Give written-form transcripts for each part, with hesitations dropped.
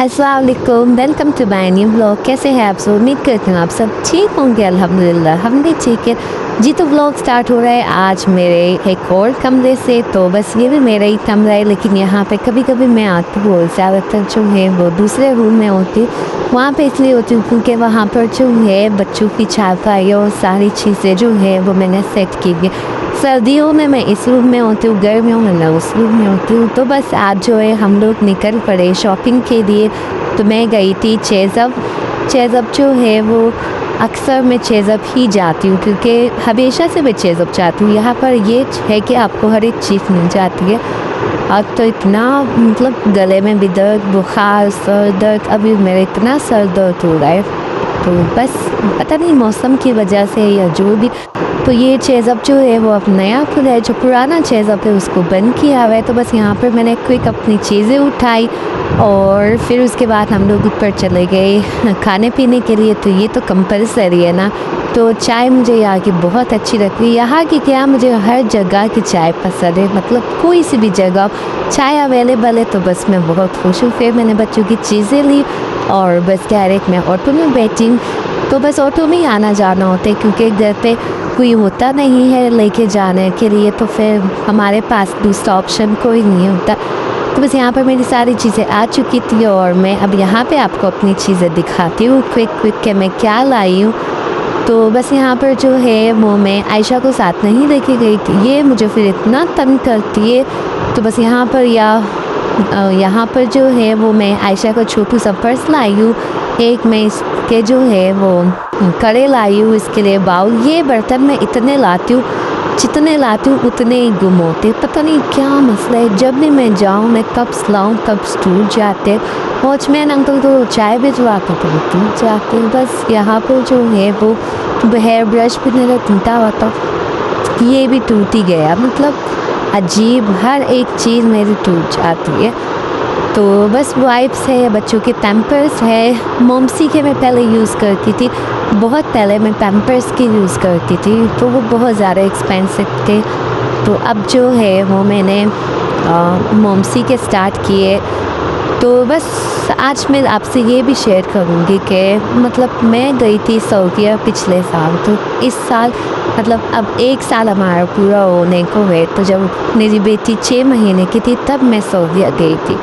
अस्सलाम वालेकुम, welcome to my new vlog. कैसे हैं आप सब? उम्मीद करती हूँ आप सब ठीक होंगे। अल्हम्दुलिल्लाह हम भी ठीक है जी। तो व्लॉग स्टार्ट हो रहा है आज मेरे एक और कमरे से। तो बस ये भी मेरा ही कमरा है, लेकिन यहाँ पे कभी कभी मैं आती हूँ, ज़्यादातर जो है वो दूसरे रूम में होती हूँ। वहाँ पे इसलिए होती हूँ क्योंकि वहाँ पर जो है बच्चों की चारपाई और सारी चीज़ें जो है वो मैंने सेट की है। सर्दियों में मैं इस रूम में होती हूँ, गर्मियों में मैं उस रूम में होती हूँ। तो बस आज जो है हम लोग निकल पड़े शॉपिंग के लिए। तो मैं गई थी चेज़अप जो है वो अक्सर मैं चेज़अप ही जाती हूँ, क्योंकि हमेशा से मैं चेज़अप जाती हूँ। यहाँ पर ये है कि आपको हर एक चीज़ मिल जाती है। अब तो इतना मतलब गले में भी दर्द, बुखार, सर दर्द, अभी मेरा इतना सर दर्द हो रहा है। तो बस पता नहीं मौसम की वजह से या जो भी। तो ये चेज़अप जो है वो अब नया खुला है, जो पुराना चेज़अप है उसको बंद किया हुआ है। तो बस यहाँ पर मैंने क्विक अपनी चीज़ें उठाई और फिर उसके बाद हम लोग ऊपर चले गए खाने पीने के लिए। तो ये तो कंपलसरी है ना। तो चाय मुझे यहाँ की बहुत अच्छी लगती है। यहाँ की क्या, मुझे हर जगह की चाय पसंद है, मतलब कोई सी भी जगह चाय अवेलेबल है तो बस मैं बहुत खुश हूँ। फिर मैंने बच्चों की चीज़ें ली और बस डायरेक्ट मैं ऑटो में बैठी। तो बस ऑटो में ही आना जाना होता है, क्योंकि घर पे कोई होता नहीं है लेके जाने के लिए। तो फिर हमारे पास दूसरा ऑप्शन कोई नहीं होता। तो बस यहाँ पर मेरी सारी चीज़ें आ चुकी थी और मैं अब यहाँ पे आपको अपनी चीज़ें दिखाती हूँ क्विक के मैं क्या लाई हूँ। तो बस यहाँ पर जो है वो मैं आयशा को साथ नहीं लेके गई थी, ये मुझे फिर इतना तंग करती है। तो बस यहाँ पर जो है वो मैं आयशा का छोटू सा पर्स लाई हूँ। एक मैं इसके जो है वो कड़े लाई हूँ, इसके लिए बाउल। ये बर्तन मैं इतने लाती हूँ, जितने लाती हूँ उतने ही गुम होते, पता नहीं क्या मसला है। जब भी मैं जाऊँ मैं कप्स लाऊँ कप्स टूट जाते। वॉचमैन अंकल तो चाय भिजवाते तो वो टूट जाते। बस यहाँ पर जो है वो हेयर ब्रश भी मेरा टूटा हुआ था, ये भी टूट ही गया। मतलब अजीब, हर एक चीज़ मेरी टूट जाती है। तो बस वाइप्स है, बच्चों के पैम्पर्स है। मोमसी के मैं पहले यूज़ करती थी, बहुत पहले मैं पैम्पर्स के यूज़ करती थी, तो वो बहुत ज़्यादा एक्सपेंसिव थे। तो अब जो है वो मैंने मोमसी के स्टार्ट किए। तो बस आज मैं आपसे ये भी शेयर करूँगी कि मतलब मैं गई थी सऊदीया पिछले साल। तो इस साल मतलब अब 1 साल हमारा पूरा होने को है। तो जब मेरी बेटी 6 महीने की थी तब मैं सऊदीया गई थी।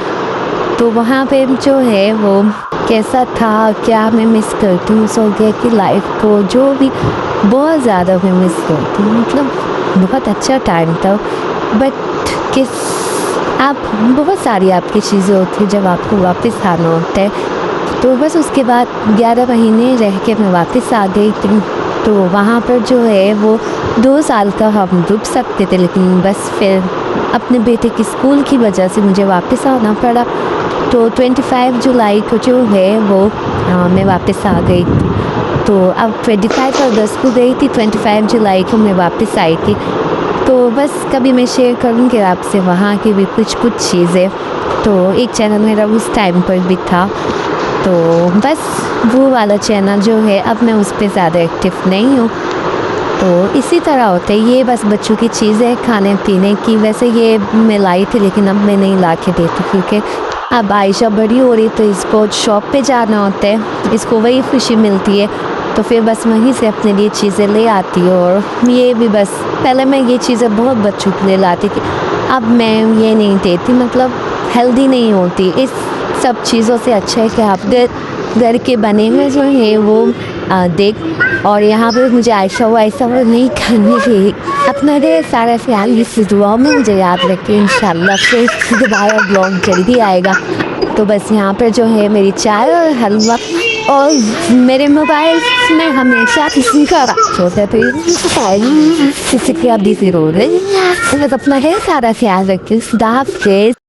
तो वहाँ पे जो है वो कैसा था, क्या मैं मिस करती हूँ सऊदीया की लाइफ को, जो भी बहुत ज़्यादा मैं मिस करती हूँ। मतलब बहुत अच्छा टाइम था। बट आप बहुत सारी आपकी चीज़ें होती हैं जब आपको वापस आना होता है। तो बस उसके बाद 11 महीने रह के मैं वापस आ गई थी। तो वहाँ पर जो है वो 2 साल का हम रुक सकते थे, लेकिन बस फिर अपने बेटे की स्कूल की वजह से मुझे वापस आना पड़ा। तो 25 जुलाई को जो है वो मैं वापस आ गई थी। तो अब 25 अगस्त को गई थी, 25 जुलाई को मैं वापस आई थी। तो बस कभी मैं शेयर करूँगी आपसे वहाँ की भी कुछ चीज़ें। तो एक चैनल मेरा उस टाइम पर भी था, तो बस वो वाला चैनल जो है अब मैं उस पर ज़्यादा एक्टिव नहीं हूँ। तो इसी तरह होता है ये, बस बच्चों की चीज़ें खाने पीने की। वैसे ये मैं लाई थी लेकिन अब मैं नहीं ला के देती, क्योंकि अब आयशा बड़ी हो रही तो इसको शॉप पे जाना होता है, इसको वही खुशी मिलती है। तो फिर बस वहीं से अपने लिए चीज़ें ले आती हूँ। और ये भी बस पहले मैं ये चीज़ें बहुत बच्चों के लिए लाती थी, अब मैं ये नहीं देती, मतलब हेल्दी नहीं होती। इस सब चीज़ों से अच्छा है कि आप घर के बने हुए जो है वो देख। और यहाँ पे मुझे आयशा वो नहीं करनी चाहिए। अपना ढेर सारा ख्याल इस दुआ में मुझे याद रखिए। इंशाल्लाह फिर दोबारा ब्लॉग जल्दी आएगा। तो बस यहाँ पर जो है मेरी चाय और हलवा, और मेरे मोबाइल में हमेशा किसी का रख होता है, तो किसी की अब बिजी हो रही है। अपना ढेर सारा ख्याल रखिए। खुदा हाफ़िज़।